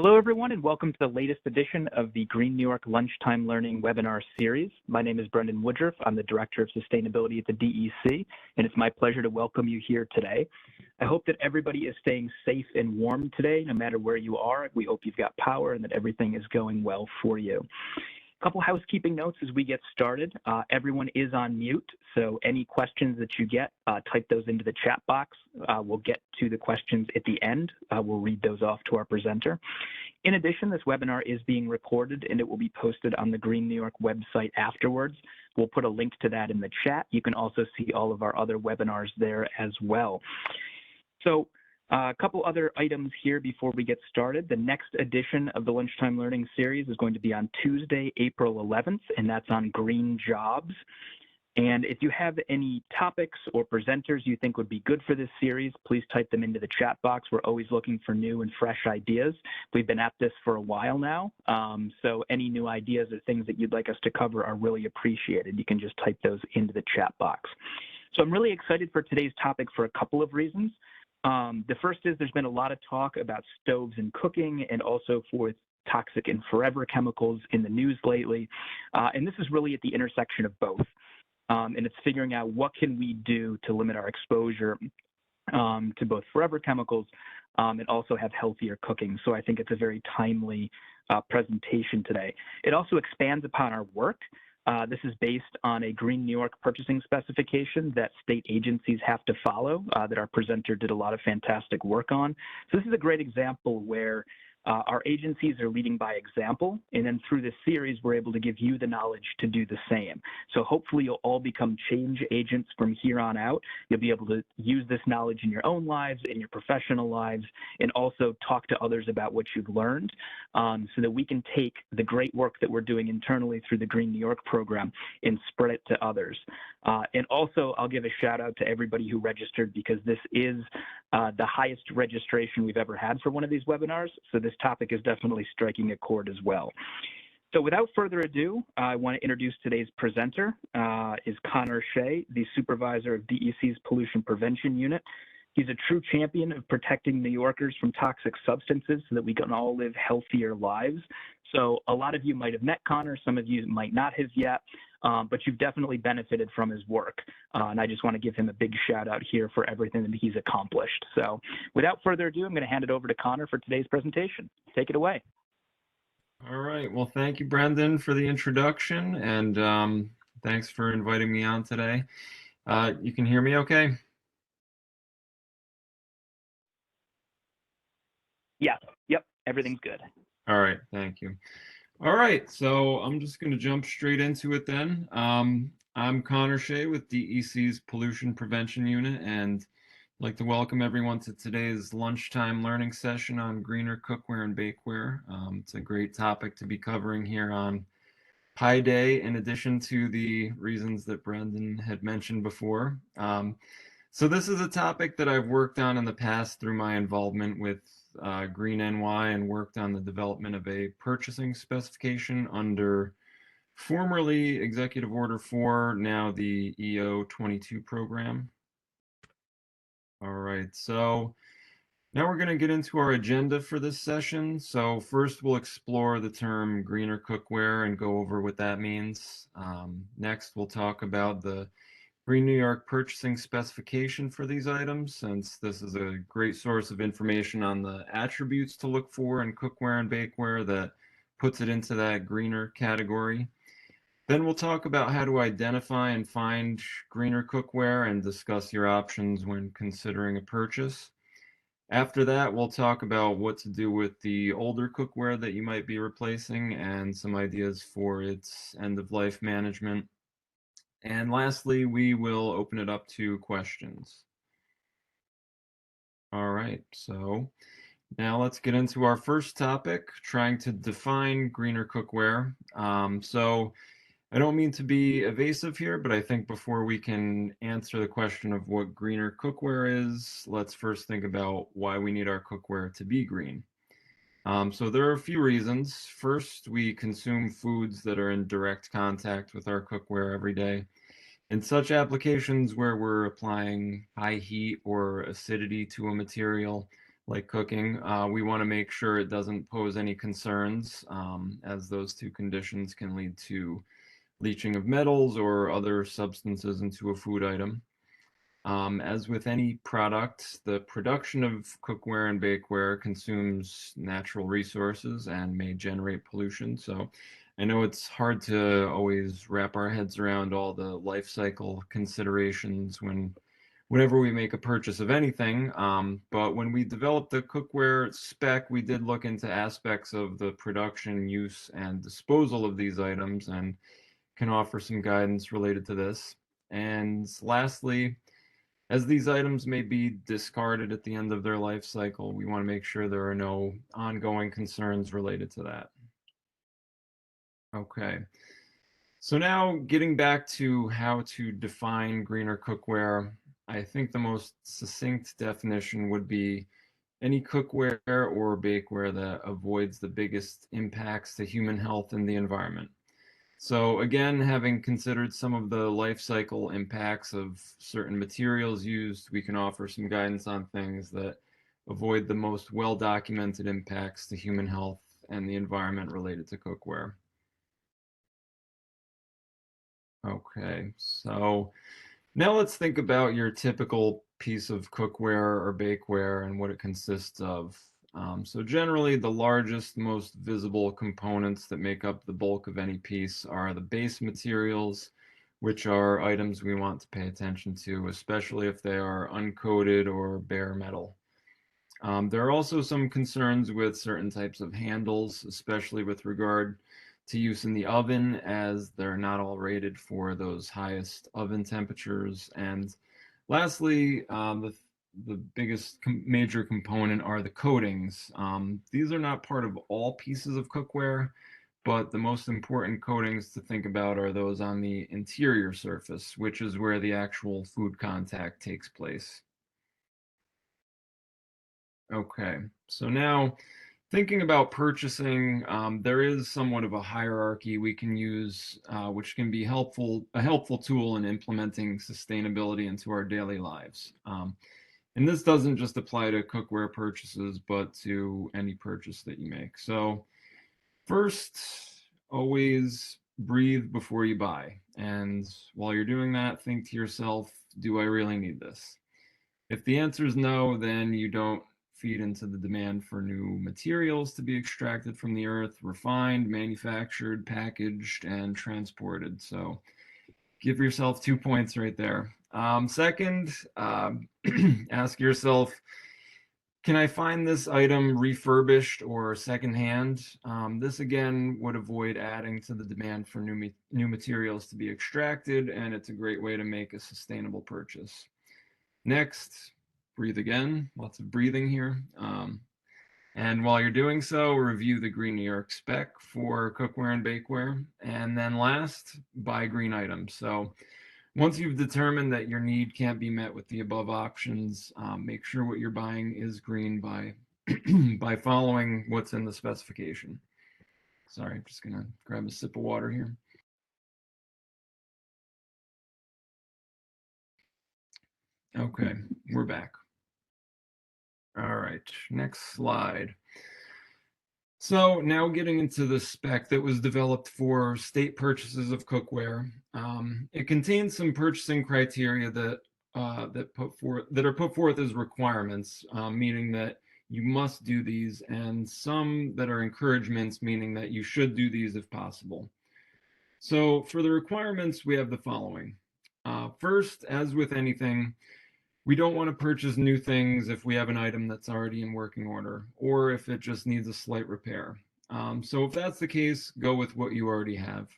Hello, everyone, and welcome to the latest edition of the Green New York Lunchtime Learning webinar series. My name is Brendan Woodruff. I'm the Director of Sustainability at the DEC, and it's my pleasure to welcome you here today. I hope that everybody is staying safe and warm today, no matter where you are. We hope you've got power and that everything is going well for you. A couple housekeeping notes as we get started. Everyone is on mute, so any questions that you get, type those into the chat box. We'll get to the questions at the end. We'll read those off to our presenter. In addition, this webinar is being recorded and it will be posted on the Green New York website afterwards. We'll put a link to that in the chat. You can also see all of our other webinars there as well. So, a couple other items here before we get started. The next edition of the Lunchtime Learning series is going to be on Tuesday, April 11th, and that's on green jobs. And if you have any topics or presenters you think would be good for this series, please type them into the chat box. We're always looking for new and fresh ideas. We've been at this for a while now, so any new ideas or things that you'd like us to cover are really appreciated. You can just type those into the chat box. So I'm really excited for today's topic for a couple of reasons. The first is there's been a lot of talk about stoves and cooking and also for toxic and forever chemicals in the news lately. And this is really at the intersection of both. And it's figuring out what can we do to limit our exposure to both forever chemicals and also have healthier cooking. So I think it's a very timely presentation today. It also expands upon our work. This is based on a Green New York purchasing specification that state agencies have to follow, that our presenter did a lot of fantastic work on. So this is a great example where our agencies are leading by example, and then through this series, we're able to give you the knowledge to do the same. So hopefully you'll all become change agents from here on out. You'll be able to use this knowledge in your own lives, in your professional lives, and also talk to others about what you've learned so that we can take the great work that we're doing internally through the Green New York program and spread it to others. And also, I'll give a shout out to everybody who registered because this is the highest registration we've ever had for one of these webinars. So this topic is definitely striking a chord as well. So without further ado, I want to introduce today's presenter, is Connor Shea, the supervisor of DEC's Pollution Prevention Unit. He's a true champion of protecting New Yorkers from toxic substances so that we can all live healthier lives. So a lot of you might have met Connor, some of you might not have yet, but you've definitely benefited from his work. And I just want to give him a big shout out here for everything that he's accomplished. So without further ado, I'm going to hand it over to Connor for today's presentation. Take it away. All right. Well, thank you, Brendan, for the introduction, and thanks for inviting me on today. You can hear me okay? Yeah, yep, everything's good. All right, thank you. All right, so I'm just going to jump straight into it then. I'm Connor Shea with DEC's Pollution Prevention Unit, and I'd like to welcome everyone to today's lunchtime learning session on greener cookware and bakeware. It's a great topic to be covering here on Pi Day, in addition to the reasons that Brendan had mentioned before. So this is a topic that I've worked on in the past through my involvement with Green NY and worked on the development of a purchasing specification under formerly Executive Order 4, now the EO 22 program. All right, so now we're going to get into our agenda for this session. So first we'll explore the term greener cookware and go over what that means. Next we'll talk about the Green New York purchasing specification for these items, since this is a great source of information on the attributes to look for in cookware and bakeware that puts it into that greener category. Then we'll talk about how to identify and find greener cookware and discuss your options when considering a purchase. After that, we'll talk about what to do with the older cookware that you might be replacing and some ideas for its end-of-life management. And lastly, we will open it up to questions. All right, so now let's get into our first topic, trying to define greener cookware. So I don't mean to be evasive here, but I think before we can answer the question of what greener cookware is, let's first think about why we need our cookware to be green. So there are a few reasons. First, we consume foods that are in direct contact with our cookware every day. In such applications where we're applying high heat or acidity to a material, like cooking, we want to make sure it doesn't pose any concerns, as those two conditions can lead to leaching of metals or other substances into a food item. As with any product, the production of cookware and bakeware consumes natural resources and may generate pollution. So I know it's hard to always wrap our heads around all the life cycle considerations whenever we make a purchase of anything. But when we developed the cookware spec, we did look into aspects of the production, use, and disposal of these items and can offer some guidance related to this. And lastly, as these items may be discarded at the end of their life cycle, we want to make sure there are no ongoing concerns related to that. Okay, so now getting back to how to define greener cookware, I think the most succinct definition would be any cookware or bakeware that avoids the biggest impacts to human health and the environment. So again, having considered some of the life cycle impacts of certain materials used, we can offer some guidance on things that avoid the most well-documented impacts to human health and the environment related to cookware. Okay, so now let's think about your typical piece of cookware or bakeware and what it consists of. So generally, the largest, most visible components that make up the bulk of any piece are the base materials, which are items we want to pay attention to, especially if they are uncoated or bare metal. There are also some concerns with certain types of handles, especially with regard to use in the oven, as they're not all rated for those highest oven temperatures. And lastly, the biggest major component are the coatings. These are not part of all pieces of cookware, but the most important coatings to think about are those on the interior surface, which is where the actual food contact takes place. Okay, so now thinking about purchasing, there is somewhat of a hierarchy we can use, which can be a helpful tool in implementing sustainability into our daily lives. And this doesn't just apply to cookware purchases, but to any purchase that you make. So first, always breathe before you buy. And while you're doing that, think to yourself, do I really need this? If the answer is no, then you don't feed into the demand for new materials to be extracted from the earth, refined, manufactured, packaged, and transported. So give yourself 2 points right there. Second, ask yourself, can I find this item refurbished or secondhand? This again would avoid adding to the demand for new materials to be extracted, and it's a great way to make a sustainable purchase. Next, breathe again. Lots of breathing here. And while you're doing so, review the Green New York spec for cookware and bakeware. And then last, buy green items. So once you've determined that your need can't be met with the above options, make sure what you're buying is green by by following what's in the specification. Sorry, I'm just gonna grab a sip of water here. Okay, we're back. All right, next slide. So now getting into the spec that was developed for state purchases of cookware, it contains some purchasing criteria that are put forth as requirements, meaning that you must do these, and some that are encouragements, meaning that you should do these if possible. So for the requirements, we have the following. First, as with anything, we don't want to purchase new things if we have an item that's already in working order, or if it just needs a slight repair. So if that's the case, go with what you already have.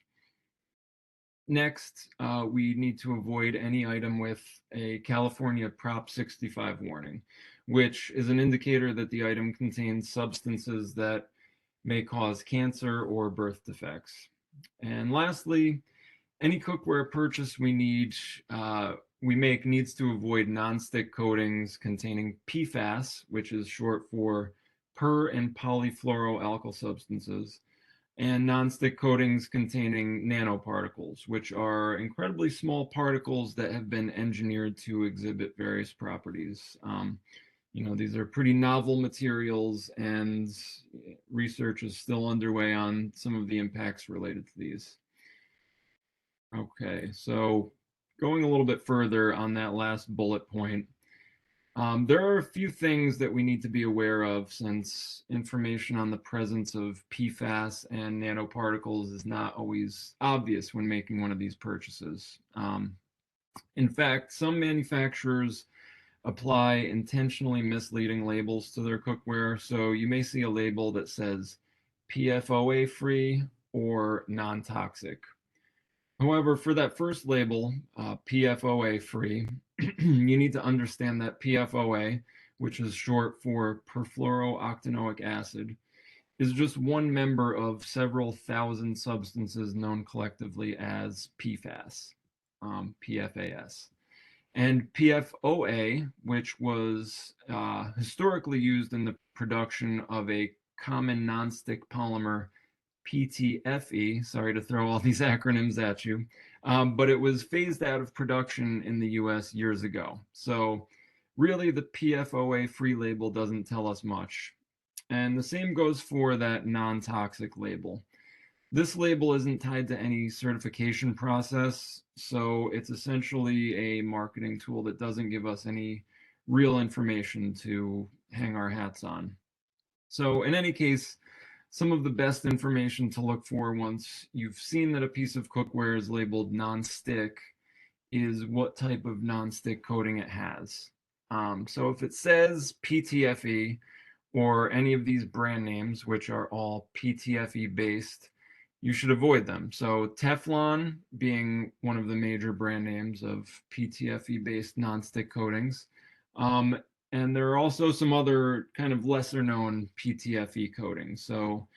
Next, we need to avoid any item with a California Prop 65 warning, which is an indicator that the item contains substances that may cause cancer or birth defects. And lastly, any cookware purchase we make needs to avoid nonstick coatings containing PFAS, which is short for per and polyfluoroalkyl substances, and nonstick coatings containing nanoparticles, which are incredibly small particles that have been engineered to exhibit various properties. these are pretty novel materials, and research is still underway on some of the impacts related to these. Okay, so going a little bit further on that last bullet point, there are a few things that we need to be aware of, since information on the presence of PFAS and nanoparticles is not always obvious when making one of these purchases. In fact, some manufacturers apply intentionally misleading labels to their cookware. So you may see a label that says PFOA free or non-toxic. However, for that first label, PFOA free, you need to understand that PFOA, which is short for perfluorooctanoic acid, is just one member of several thousand substances known collectively as PFAS, PFAS. And PFOA, which was historically used in the production of a common nonstick polymer, PTFE, sorry to throw all these acronyms at you, but it was phased out of production in the US years ago. So really the PFOA free label doesn't tell us much. And the same goes for that non-toxic label. This label isn't tied to any certification process, so it's essentially a marketing tool that doesn't give us any real information to hang our hats on. So in any case, some of the best information to look for once you've seen that a piece of cookware is labeled non-stick is what type of non-stick coating it has. So if it says PTFE or any of these brand names, which are all PTFE based, you should avoid them. So Teflon being one of the major brand names of PTFE based nonstick coatings. And there are also some other kind of lesser known PTFE coatings. So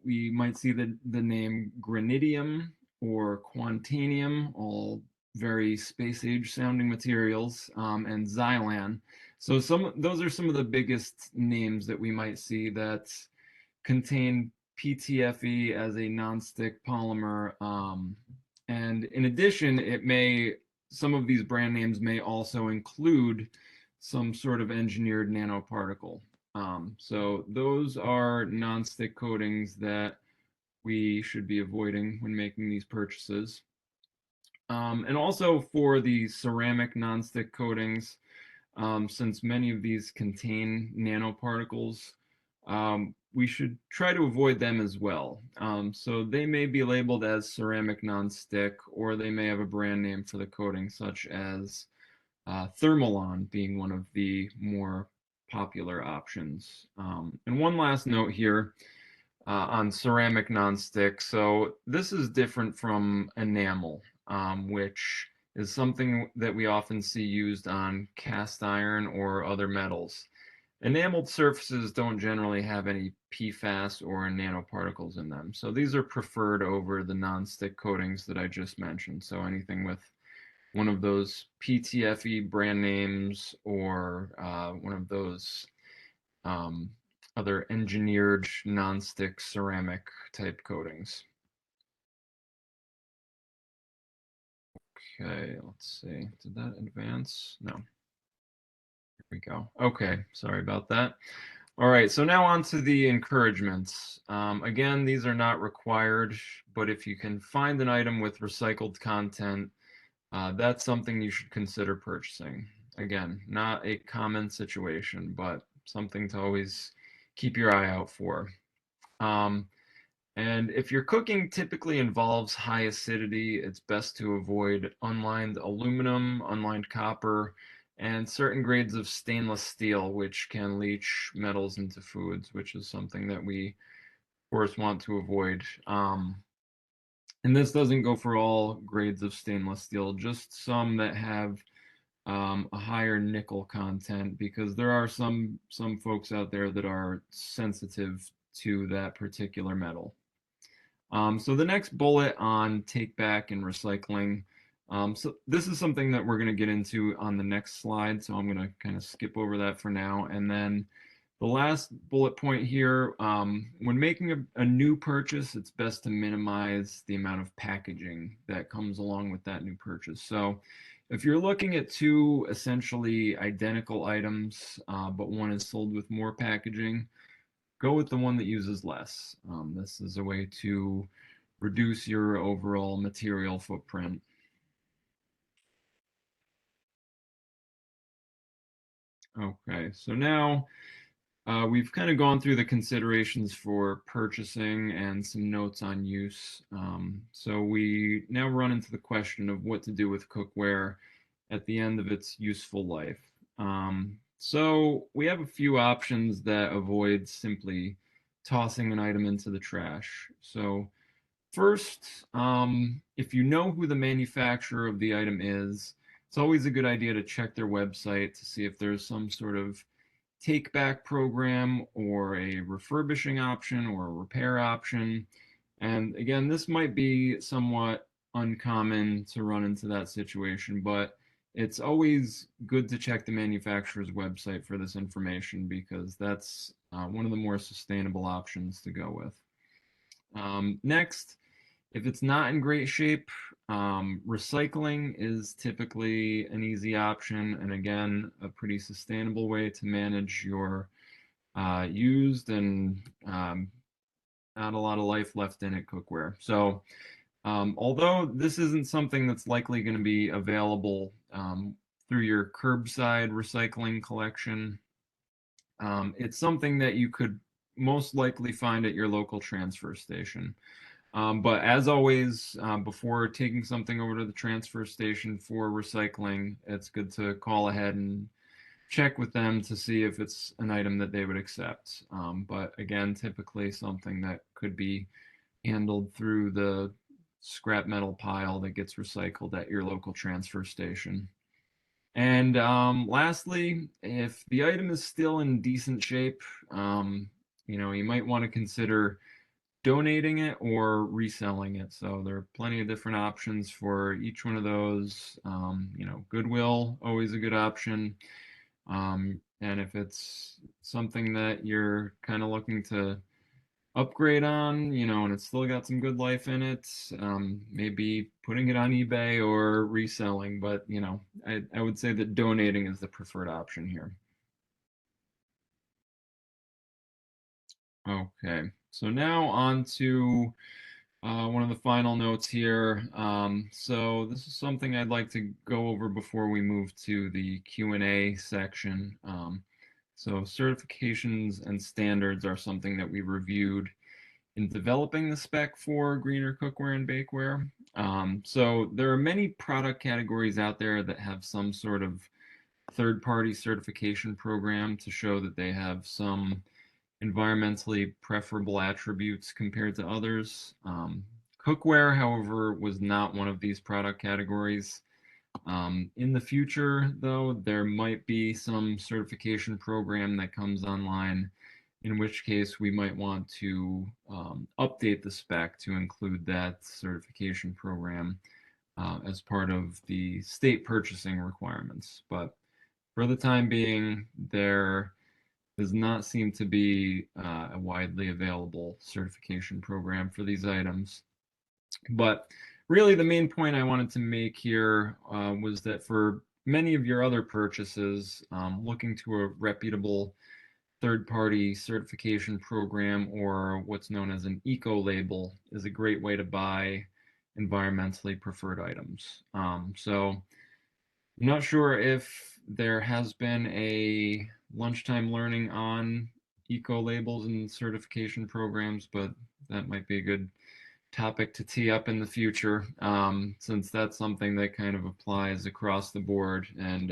we might see the name granidium or quantanium, all very space age sounding materials, and Xylan. So those are some of the biggest names that we might see that contain PTFE as a nonstick polymer. And in addition, some of these brand names may also include some sort of engineered nanoparticle. So those are nonstick coatings that we should be avoiding when making these purchases. And also for the ceramic nonstick coatings, since many of these contain nanoparticles, we should try to avoid them as well. So they may be labeled as ceramic nonstick, or they may have a brand name for the coating, such as Thermalon being one of the more popular options. And one last note here on ceramic nonstick. So this is different from enamel, which is something that we often see used on cast iron or other metals. Enameled surfaces don't generally have any PFAS or nanoparticles in them. So these are preferred over the nonstick coatings that I just mentioned. So anything with one of those PTFE brand names or one of those other engineered nonstick ceramic type coatings. Okay, let's see. Did that advance? No. Here we go. Okay, sorry about that. All right, so now on to the encouragements. Again, these are not required, but if you can find an item with recycled content, that's something you should consider purchasing. Again, not a common situation, but something to always keep your eye out for. And if your cooking typically involves high acidity, it's best to avoid unlined aluminum, unlined copper, and certain grades of stainless steel, which can leach metals into foods, which is something that we, of course, want to avoid. And this doesn't go for all grades of stainless steel, just some that have a higher nickel content, because there are some folks out there that are sensitive to that particular metal. So the next bullet on take back and recycling. So this is something that we're going to get into on the next slide. So I'm going to kind of skip over that for now. And then the last bullet point here, when making a new purchase, it's best to minimize the amount of packaging that comes along with that new purchase. So if you're looking at two essentially identical items, but one is sold with more packaging, go with the one that uses less. This is a way to reduce your overall material footprint. Okay, so now we've kind of gone through the considerations for purchasing and some notes on use. So we now run into the question of what to do with cookware at the end of its useful life. So we have a few options that avoid simply tossing an item into the trash. So first, if you know who the manufacturer of the item is, it's always a good idea to check their website to see if there's some sort of take back program or a refurbishing option or a repair option. And again, this might be somewhat uncommon to run into that situation, but it's always good to check the manufacturer's website for this information because that's one of the more sustainable options to go with. Next, if it's not in great shape, recycling is typically an easy option, and again, a pretty sustainable way to manage your used and not a lot of life left in it cookware. So, although this isn't something that's likely going to be available through your curbside recycling collection, it's something that you could most likely find at your local transfer station. But as always, before taking something over to the transfer station for recycling, it's good to call ahead and check with them to see if it's an item that they would accept. But again, typically something that could be handled through the scrap metal pile that gets recycled at your local transfer station. And lastly, if the item is still in decent shape, you might want to consider donating it or reselling it. So there are plenty of different options for each one of those. Goodwill, always a good option. And if it's something that you're kind of looking to upgrade on, and it's still got some good life in it, maybe putting it on eBay or reselling. But, I would say that donating is the preferred option here. Okay, so now on to one of the final notes here. So this is something I'd like to go over before we move to the Q&A section. So certifications and standards are something that we reviewed in developing the spec for greener cookware and bakeware. So there are many product categories out there that have some sort of third-party certification program to show that they have some environmentally preferable attributes compared to others. Cookware, however, was not one of these product categories. In the future, though, there might be some certification program that comes online, in which case we might want to update the spec to include that certification program as part of the state purchasing requirements. But for the time being, there does not seem to be a widely available certification program for these items. But really, the main point I wanted to make here was that for many of your other purchases, looking to a reputable third-party certification program or what's known as an eco label is a great way to buy environmentally preferred items. So I'm not sure if there has been a lunchtime learning on eco labels and certification programs, but that might be a good topic to tee up in the future, since that's something that kind of applies across the board, and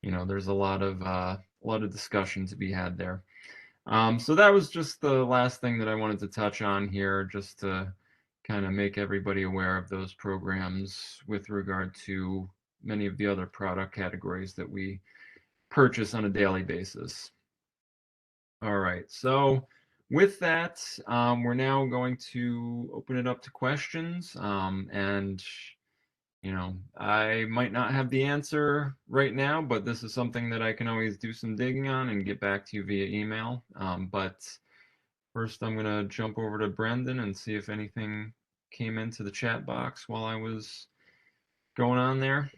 there's a lot of discussion to be had there. So that was just the last thing that I wanted to touch on here, just to kind of make everybody aware of those programs with regard to many of the other product categories that we purchase on a daily basis. All right, so with that, we're now going to open it up to questions. And, I might not have the answer right now, but this is something that I can always do some digging on and get back to you via email. But first, I'm going to jump over to Brendan and see if anything came into the chat box while I was going on there.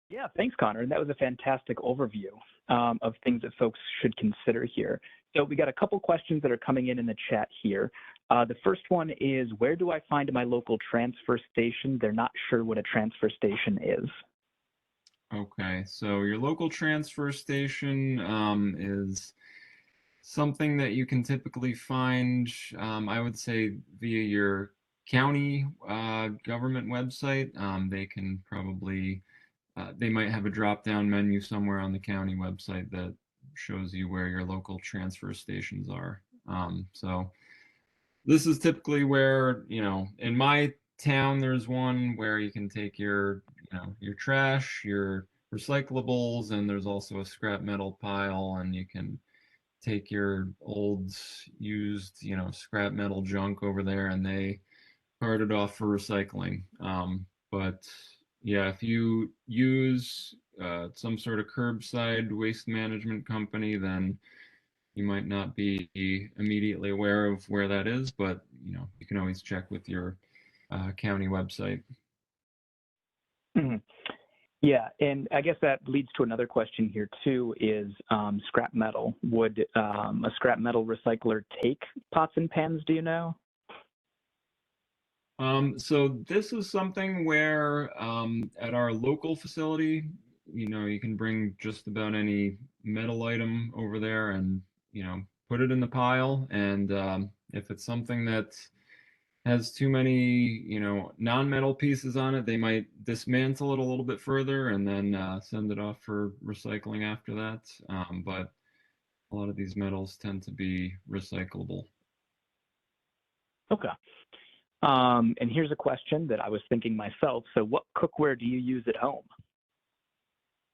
Yeah, thanks, Connor. And that was a fantastic overview of things that folks should consider here. So we got a couple questions that are coming in the chat here. The first one is, where do I find my local transfer station? They're not sure what a transfer station is. Okay, so your local transfer station is something that you can typically find, I would say, via your county government website. They can probably, they might have a drop-down menu somewhere on the county website that shows you where your local transfer stations are. So this is typically where, in my town, there's one where you can take your trash, your recyclables, and there's also a scrap metal pile, and you can take your old used, scrap metal junk over there and they cart it off for recycling. But yeah, if you use some sort of curbside waste management company, then you might not be immediately aware of where that is, but you can always check with your county website. Mhm. Yeah, and I guess that leads to another question here too, is scrap metal. Would a scrap metal recycler take pots and pans, do you know? So this is something where at our local facility, you can bring just about any metal item over there and, put it in the pile. And if it's something that has too many, non-metal pieces on it, they might dismantle it a little bit further and then send it off for recycling after that. But a lot of these metals tend to be recyclable. Okay. And here's a question that I was thinking myself. So what cookware do you use at home?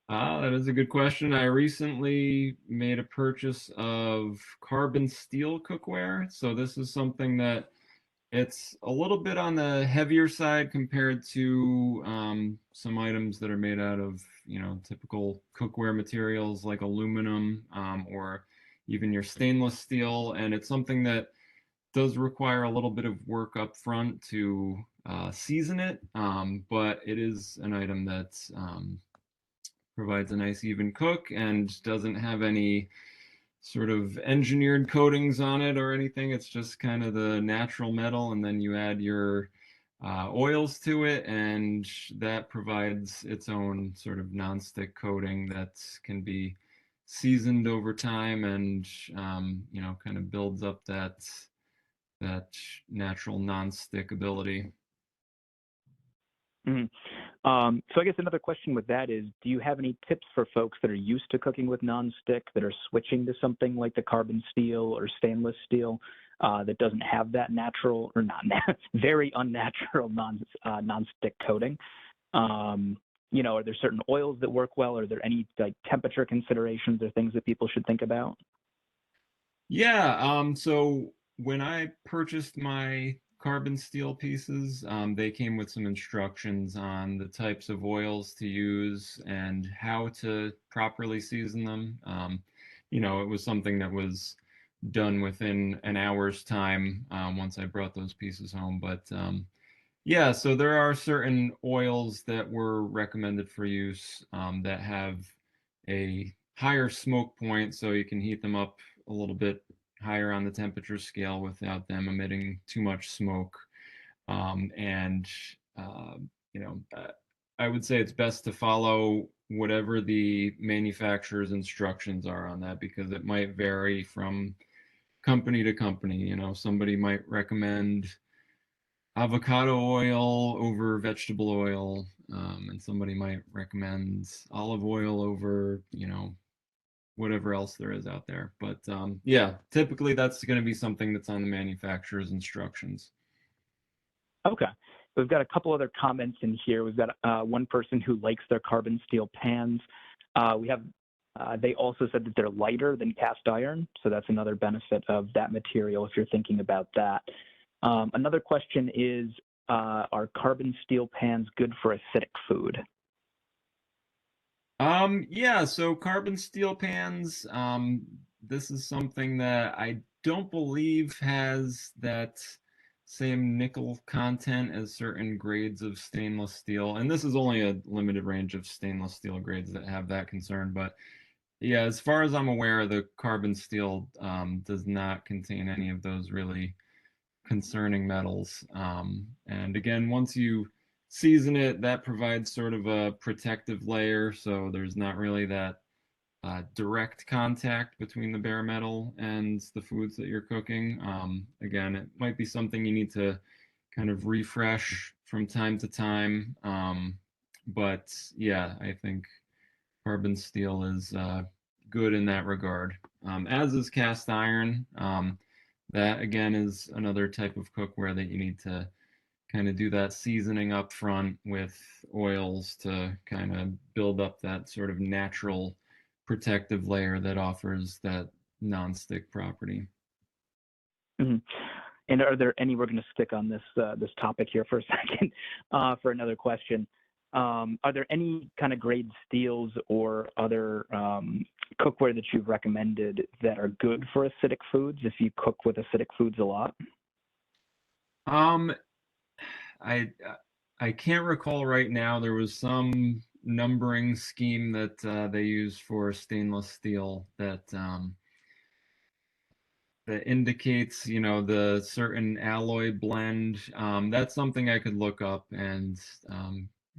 That is a good question. I recently made a purchase of carbon steel cookware. So this is something that it's a little bit on the heavier side compared to some items that are made out of, typical cookware materials like aluminum or even your stainless steel. And it's something that does require a little bit of work up front to season it, but it is an item that provides a nice even cook and doesn't have any sort of engineered coatings on it or anything. It's just kind of the natural metal, and then you add your oils to it, and that provides its own sort of non-stick coating that can be seasoned over time and kind of builds up that natural non-stick ability. Mhm. So I guess another question with that is, do you have any tips for folks that are used to cooking with nonstick that are switching to something like the carbon steel or stainless steel that doesn't have that natural or not very unnatural nonstick coating? Are there certain oils that work well? Are there any like temperature considerations or things that people should think about? Yeah, so when I purchased my carbon steel pieces, they came with some instructions on the types of oils to use and how to properly season them. It was something that was done within an hour's time once I brought those pieces home. But yeah, so there are certain oils that were recommended for use that have a higher smoke point, so you can heat them up a little bit higher on the temperature scale without them emitting too much smoke. And uh, you know, uh, I would say it's best to follow whatever the manufacturer's instructions are on that because it might vary from company to company. Somebody might recommend avocado oil over vegetable oil, and somebody might recommend olive oil over, whatever else there is out there. But yeah, typically that's going to be something that's on the manufacturer's instructions. Okay. We've got a couple other comments in here. We've got one person who likes their carbon steel pans. They also said that they're lighter than cast iron, so that's another benefit of that material if you're thinking about that. Another question is, are carbon steel pans good for acidic food? Yeah, so carbon steel pans, this is something that I don't believe has that same nickel content as certain grades of stainless steel. And this is only a limited range of stainless steel grades that have that concern. But yeah, as far as I'm aware, the carbon steel does not contain any of those really concerning metals. And again, once you season it, that provides sort of a protective layer. So there's not really that direct contact between the bare metal and the foods that you're cooking. Again, it might be something you need to kind of refresh from time to time. But yeah, I think carbon steel is good in that regard, as is cast iron. That again is another type of cookware that you need to kind of do that seasoning up front with oils to kind of build up that sort of natural protective layer that offers that non-stick property. Mhm. And are there any, we're going to stick on this topic here for a second for another question. Are there any kind of grade steels or other cookware that you've recommended that are good for acidic foods if you cook with acidic foods a lot? Um, I I can't recall right now. There was some numbering scheme that they use for stainless steel that indicates, you know, the certain alloy blend. That's something I could look up and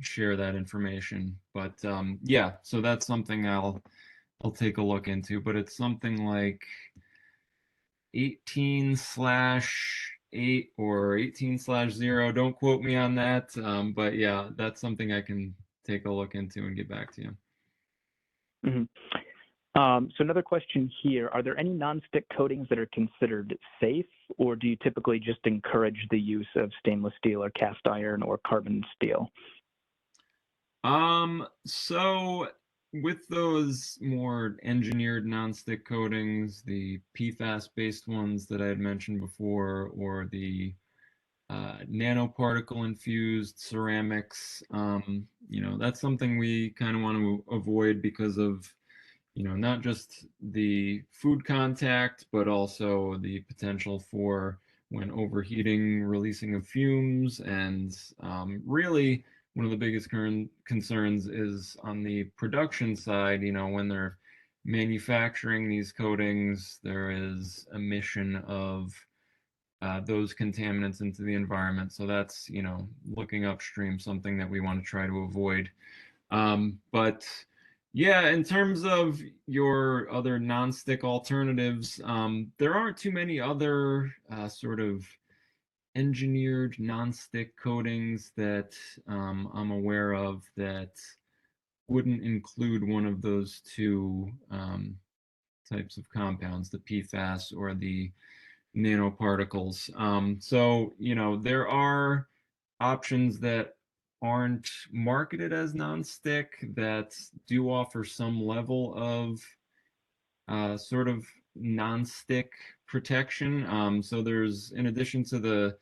share that information. But yeah, so that's something I'll take a look into. But it's something like 18/8 or 18/0. Don't quote me on that. But yeah, that's something I can take a look into and get back to you. Mhm. So another question here, are there any nonstick coatings that are considered safe, or do you typically just encourage the use of stainless steel or cast iron or carbon steel? So with those more engineered nonstick coatings, the PFAS-based ones that I had mentioned before, or the nanoparticle infused ceramics, you know, that's something we kind of want to avoid because of, you know, not just the food contact, but also the potential for, when overheating, releasing of fumes. And really, one of the biggest concerns is on the production side. You know, when they're manufacturing these coatings, there is emission of those contaminants into the environment. So that's, you know, looking upstream, something that we want to try to avoid. But yeah, in terms of your other non-stick alternatives, there aren't too many other sort of engineered non-stick coatings that I'm aware of that wouldn't include one of those two types of compounds, the PFAS or the nanoparticles. So, you know, there are options that aren't marketed as nonstick that do offer some level of sort of nonstick protection. So there's, in addition to the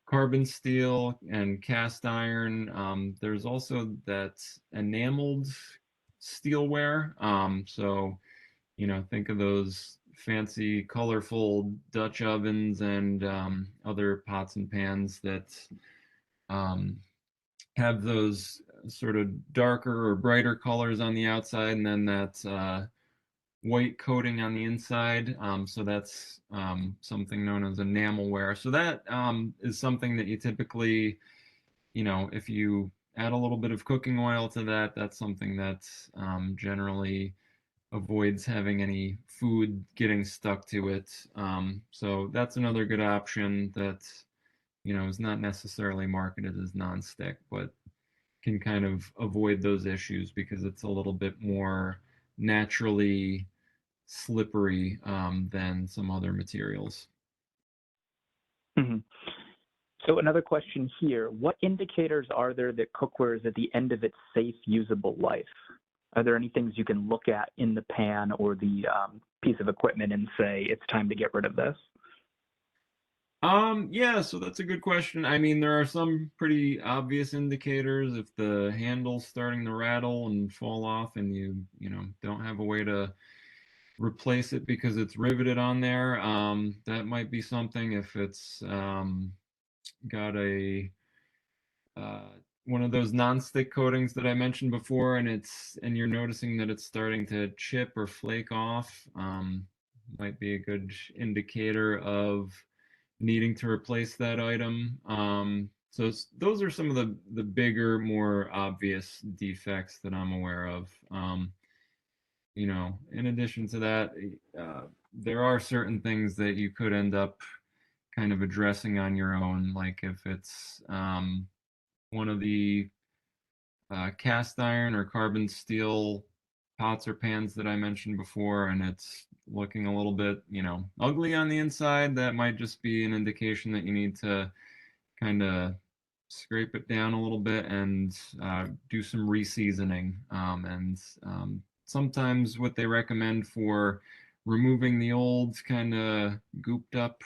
carbon steel and cast iron, there's also that enameled steelware. So, you know, think of those fancy, colorful Dutch ovens and other pots and pans that um, have those sort of darker or brighter colors on the outside, and then that white coating on the inside. So that's something known as enamelware. So that is something that you typically, you know, if you add a little bit of cooking oil to that, that's something that generally avoids having any food getting stuck to it. So that's another good option that, you know, is not necessarily marketed as nonstick, but can kind of avoid those issues because it's a little bit more naturally slippery than some other materials. Mhm. So another question here, what indicators are there that cookware is at the end of its safe, usable life? Are there any things you can look at in the pan or the piece of equipment and say, it's time to get rid of this? Yeah, so that's a good question. I mean, there are some pretty obvious indicators. If the handle's starting to rattle and fall off and you know, don't have a way to replace it because it's riveted on there, that might be something. If it's got a one of those non-stick coatings that I mentioned before, and you're noticing that it's starting to chip or flake off, might be a good indicator of needing to replace that item. So those are some of the bigger, more obvious defects that I'm aware of. In addition to that, there are certain things that you could end up kind of addressing on your own, like if it's one of the cast iron or carbon steel pots or pans that I mentioned before, and it's looking a little bit, ugly on the inside, that might just be an indication that you need to kind of scrape it down a little bit and do some reseasoning. And sometimes what they recommend for removing the old kind of gooped up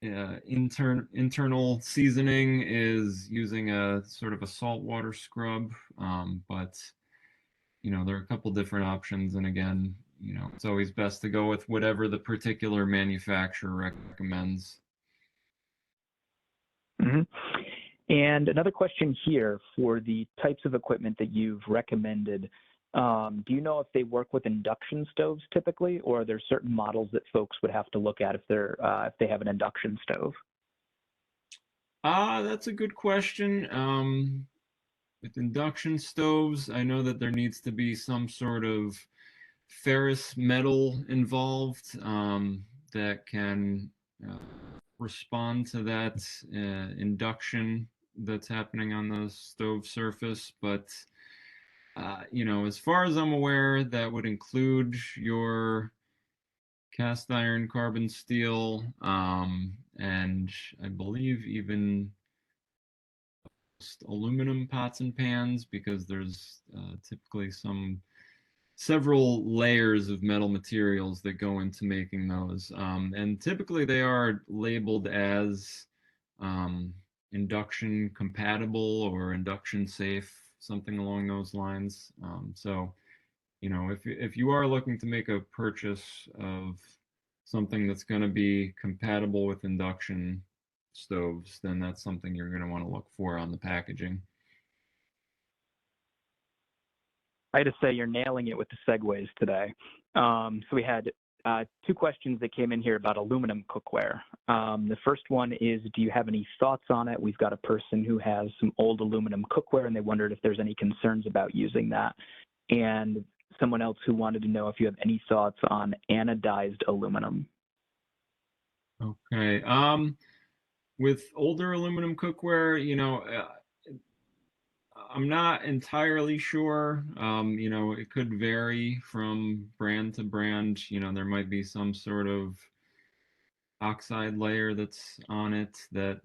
internal seasoning is using a sort of a saltwater scrub. But there are a couple different options, and again, it's always best to go with whatever the particular manufacturer recommends. Mhm. And another question here for the types of equipment that you've recommended. Do you know if they work with induction stoves typically, or are there certain models that folks would have to look at if they have an induction stove? That's a good question. With induction stoves, I know that there needs to be some sort of ferrous metal involved that can uh, respond to that induction that's happening on the stove surface. But as far as I'm aware, that would include your cast iron, carbon steel, and I believe even aluminum pots and pans, because there's typically several layers of metal materials that go into making those. And typically they are labeled as um, induction compatible or induction safe, something along those lines. So, if you are looking to make a purchase of something that's going to be compatible with induction stoves, then that's something you're going to want to look for on the packaging. I had to say you're nailing it with the segues today. So we had two questions that came in here about aluminum cookware. The first one is, do you have any thoughts on it? We've got a person who has some old aluminum cookware, and they wondered if there's any concerns about using that. And someone else who wanted to know if you have any thoughts on anodized aluminum. Okay. With older aluminum cookware, I'm not entirely sure. It could vary from brand to brand. There might be some sort of oxide layer that's on it that,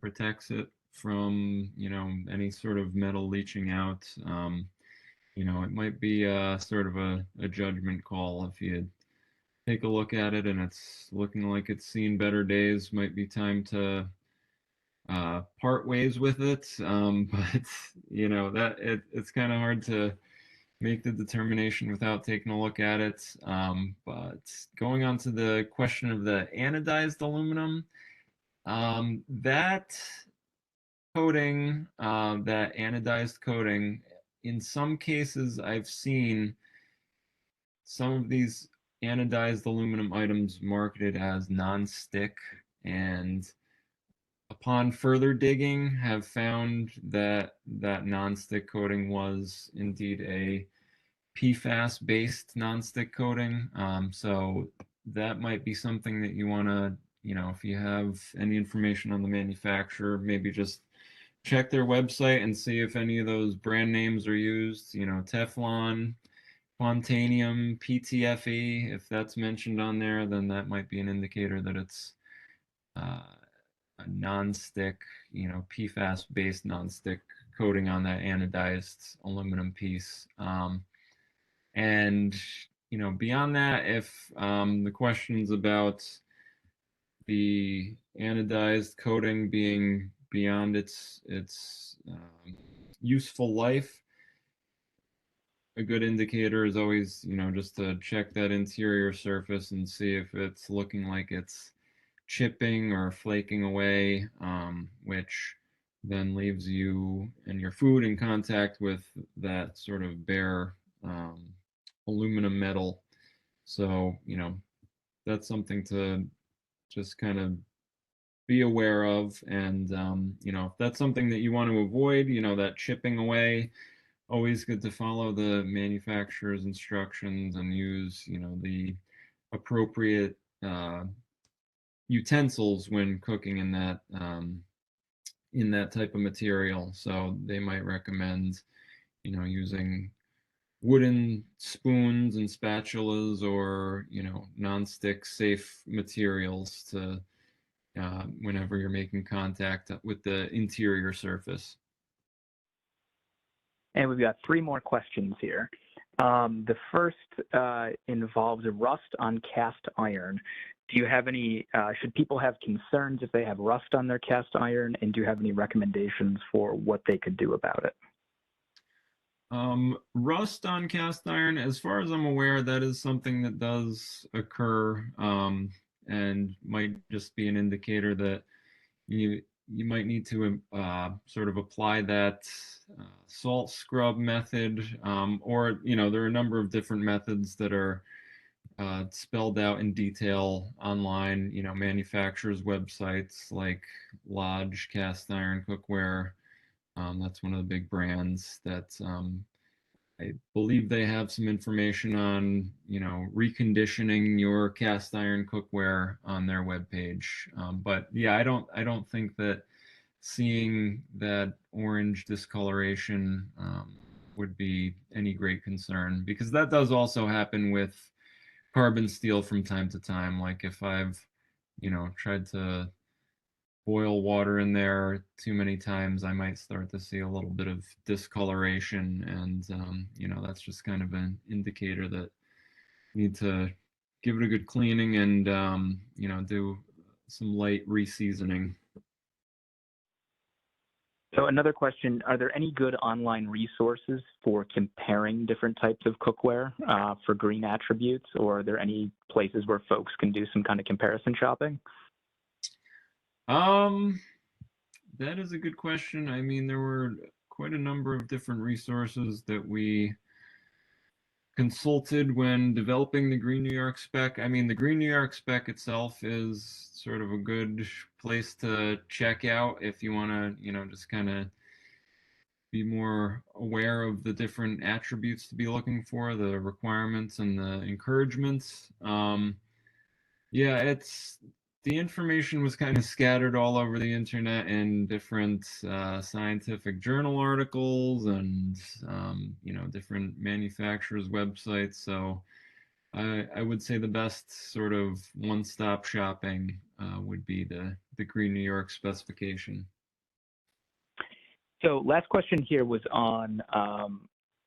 protects it from, any sort of metal leaching out. It might be sort of a judgment call. If you take a look at it and it's looking like it's seen better days, might be time to part ways with it. But it's kind of hard to make the determination without taking a look at it. But going on to the question of the anodized aluminum, that coating, that anodized coating, in some cases I've seen some of these anodized aluminum items marketed as non-stick, and upon further digging have found that that non-stick coating was indeed a PFAS based non-stick coating. So that might be something that you want to, if you have any information on the manufacturer, maybe just check their website and see if any of those brand names are used. Teflon, Quantanium, PTFE. If that's mentioned on there, then that might be an indicator that it's uh, a non-stick, PFAS-based non-stick coating on that anodized aluminum piece. And beyond that, if the questions about the anodized coating being beyond its useful life, a good indicator is always, just to check that interior surface and see if it's looking like it's chipping or flaking away, which then leaves you and your food in contact with that sort of bare aluminum metal. So, that's something to just kind of be aware of. And, if that's something that you want to avoid, that chipping away, always good to follow the manufacturer's instructions and use, the appropriate utensils when cooking in that type of material. So they might recommend, using wooden spoons and spatulas, or non-stick safe materials to whenever you're making contact with the interior surface. And we've got 3 more questions here. The first involves rust on cast iron. Do you have any, should people have concerns if they have rust on their cast iron, and do you have any recommendations for what they could do about it? Rust on cast iron, as far as I'm aware, that is something that does occur, and might just be an indicator that you might need to sort of apply that salt scrub method, or there are a number of different methods that are spelled out in detail online. Manufacturers' websites like Lodge Cast Iron Cookware. That's one of the big brands that I believe they have some information on, reconditioning your cast iron cookware on their webpage. But yeah, I don't think that seeing that orange discoloration would be any great concern, because that does also happen with carbon steel from time to time. Like if I've, tried to boil water in there too many times, I might start to see a little bit of discoloration, and that's just kind of an indicator that you need to give it a good cleaning and do some light reseasoning. So another question, are there any good online resources for comparing different types of cookware for green attributes, or are there any places where folks can do some kind of comparison shopping? Um, that is a good question. I mean, there were quite a number of different resources that we consulted when developing the Green New York spec. I mean, the Green New York spec itself is sort of a good place to check out if you want to, just kind of be more aware of the different attributes to be looking for, the requirements and the encouragements. Yeah, the information was kind of scattered all over the internet in different scientific journal articles and different manufacturers' websites. So I would say the best sort of one-stop shopping would be the Green New York specification. So last question here was on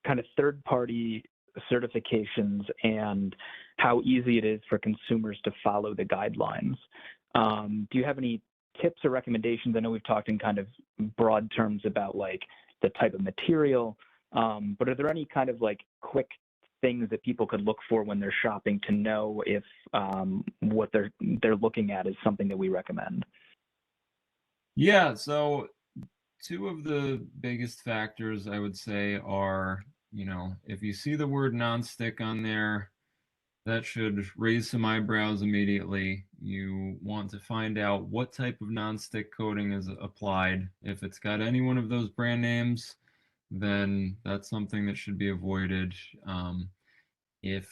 kind of third-party certifications and how easy it is for consumers to follow the guidelines. Do you have any tips or recommendations? I know we've talked in kind of broad terms about like the type of material, but are there any kind of like quick things that people could look for when they're shopping to know if what they're looking at is something that we recommend? Yeah, so two of the biggest factors I would say are, if you see the word nonstick on there, that should raise some eyebrows immediately. You want to find out what type of nonstick coating is applied. If it's got any one of those brand names, then that's something that should be avoided. If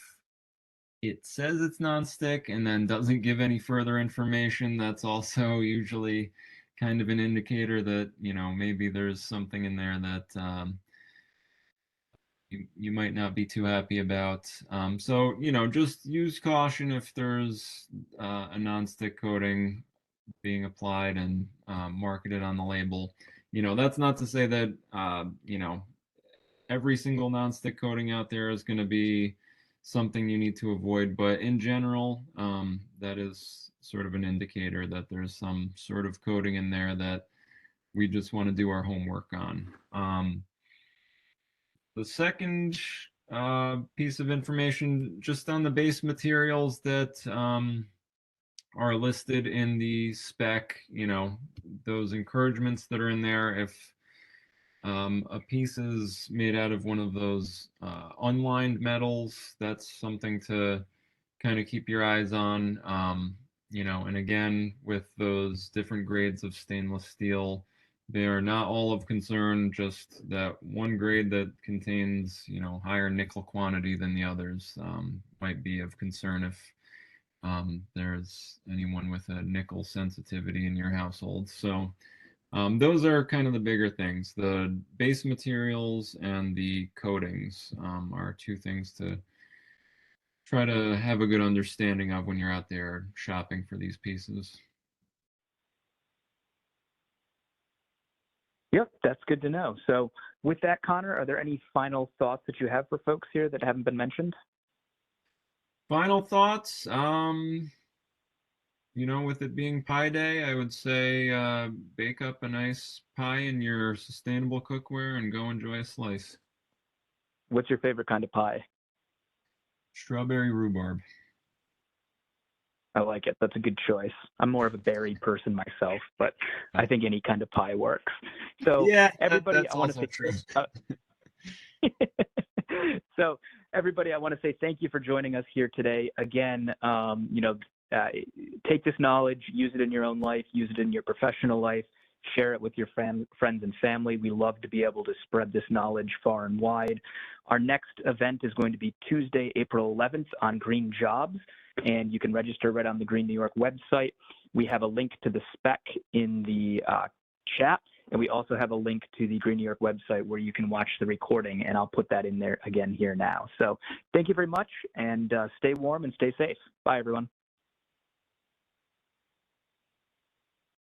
it says it's nonstick and then doesn't give any further information, that's also usually kind of an indicator that, maybe there's something in there that you might not be too happy about. So, just use caution if there's a nonstick coating being applied and marketed on the label. That's not to say that, every single nonstick coating out there is going to be something you need to avoid, but in general, that is sort of an indicator that there's some sort of coating in there that we just want to do our homework on. The second piece of information, just on the base materials that are listed in the spec, those encouragements that are in there. If a piece is made out of one of those unlined metals, that's something to kind of keep your eyes on. And again, with those different grades of stainless steel, they are not all of concern, just that one grade that contains, higher nickel quantity than the others might be of concern if there's anyone with a nickel sensitivity in your household. So those are kind of the bigger things. The base materials and the coatings are two things to try to have a good understanding of when you're out there shopping for these pieces. Yep, that's good to know. So with that, Connor, are there any final thoughts that you have for folks here that haven't been mentioned? Final thoughts, with it being Pie Day, I would say bake up a nice pie in your sustainable cookware and go enjoy a slice. What's your favorite kind of pie? Strawberry rhubarb. I like it. That's a good choice. I'm more of a berry person myself, but I think any kind of pie works. So Yeah, everybody, that's I want to also say true. so everybody, I want to say thank you for joining us here today. Again, take this knowledge, use it in your own life, use it in your professional life, share it with your friends and family. We love to be able to spread this knowledge far and wide. Our next event is going to be Tuesday, April 11th on green jobs, and you can register right on the Green New York website. We have a link to the spec in the chat, and we also have a link to the Green New York website where you can watch the recording, and I'll put that in there again here now. So thank you very much, and stay warm and stay safe. Bye, everyone.